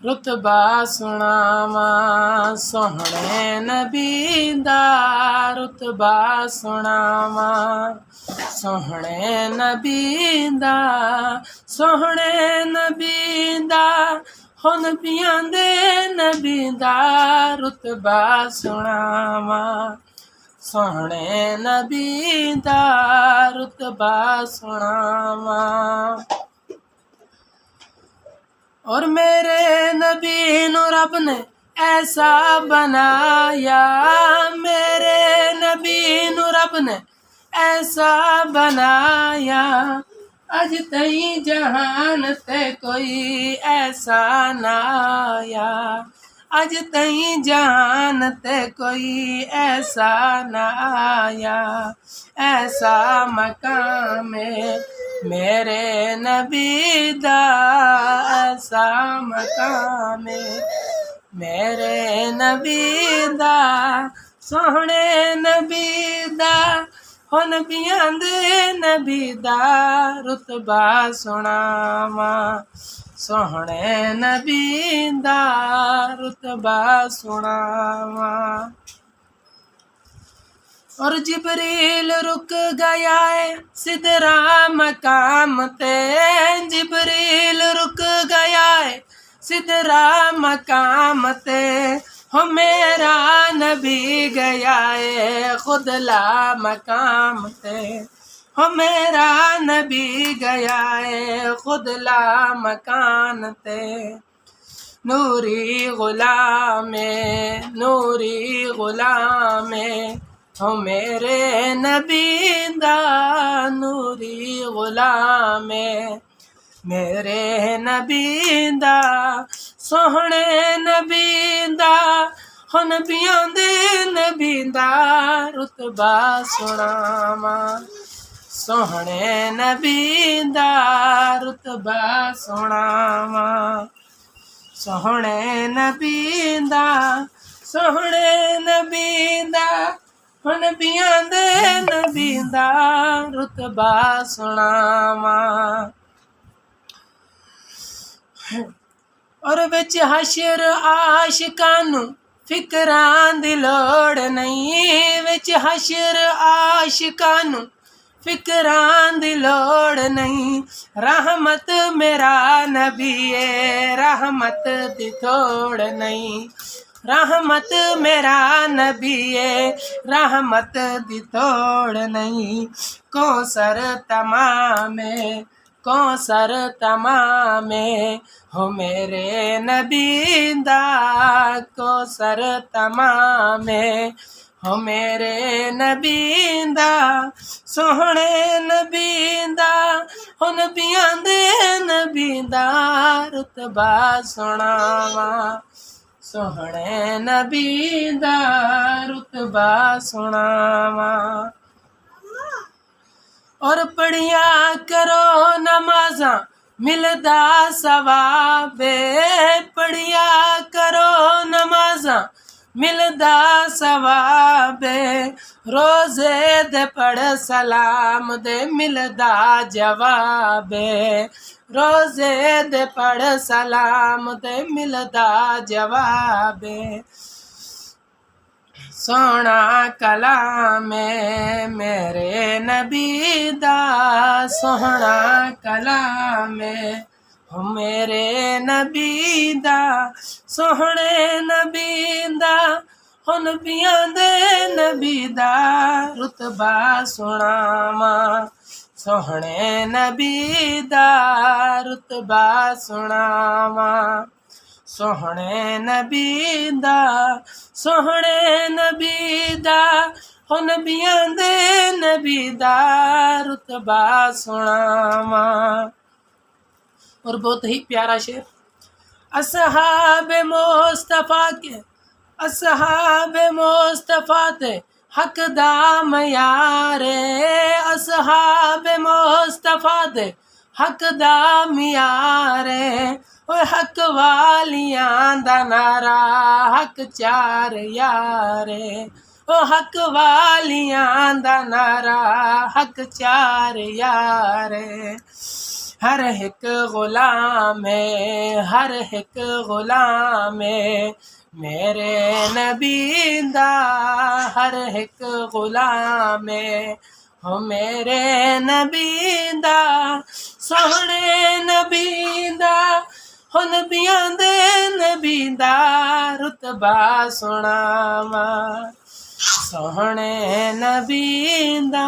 रुतबा सुनावा सोहणे नबी दा रुतबा सुनावा सोहणे नबी दा सोहणे नबी दा हो नबियां दे नबी दा रुतबा सुनावा सोहणे नबी दा रुतबा सुनावा। और मेरे नबी नु रब ने ऐसा बनाया, मेरे नबी नु रब ने ऐसा बनाया, अज तई जहान ते कोई ऐसा ना आया, अज तई जहान ते कोई ऐसा ना आया, ऐसा मकाम है मेरे नबी दा, ऐसा मकाम है मेरे नबी दा, सोहणे नबी दा हो नबियां दे नबी दा रुतबा सुनावा सोहणे नबी दा रुतबा सुनावा। और जिबरील रुक गया है सिदरा मकाम ते, जिबरील रुक गया है सिदरा मकाम ते, हो मेरा नबी गया है खुदला मकाम ते, हो मेरा नबी गया है खुदला मकान ते। नूरी गुलामे नूरी गुलामे हो मेरे नबी दा नूरी गुलामे मेरे नबी दा, सोहणे नबी दा हो नबियां दे नबी दा रुतबा सुनावा सोहणे नबी दा रुतबा सुनावा सोहणे नबी दा सोहणे नबी दा हो नबियां दे नबी दा रुतबा सुनावा। और विच हशर आशिकां नू फिकरां दी लोड़ नहीं, विच हशर आशिकां नू फिकरां दी लोड़ नहीं, रहमत मेरा नबी है रहमत दी थोड़ नहीं, रहमत मेरा नबी है रहमत दी थोड़ नहीं, कौसर तमामे कौसर तमामे हो मेरे नबी दा कौसर तमामे हो मेरे नबी दा, सोहणे नबी दा हो नबियां दे नबी दा रुतबा सुनावा सोहणे नबी दा रुतबा सुनावा। और पढ़िया करो नमाज़ा मिलदा सवाब, पढ़िया करो नमाज़ा मिलदा सवाब, रोज़े दे पढ़ सलाम दे मिलदा जवाब, रोज़े दे पढ़ सलाम दे मिलदा जवाब। सोहना कलाम मेरे नबी दा सोहना कलाम हो मेरे नबी दा, सोहणे नबी दा हो नबियां दे नबी दा रुतबा सुनावा सोहणे नबी दा रुतबा सुनावा सोहणे नबी दा सोहणे नबी दा हो नबियां दे नबी दा रुतबा सुनावा। और बहुत ही प्यारा शेर, असहाब मुस्तफा के असहाब मुस्तफा ते हक दा मयारे, असहाब मुस्तफा ते हक दा मियारे, ओए हक वालियां दा नारा हक चार यारे, ओ हक वालियां दा नारा हक चार यारे, हर एक गुलाम है, हर एक गुलाम है मेरे नबी दा, हर एक गुलाम है हो मेरे नबी दा, सोहणे नबी दा हो नबियां दे नबी दा रुतबा सुनावा, सोहणे नबी दा।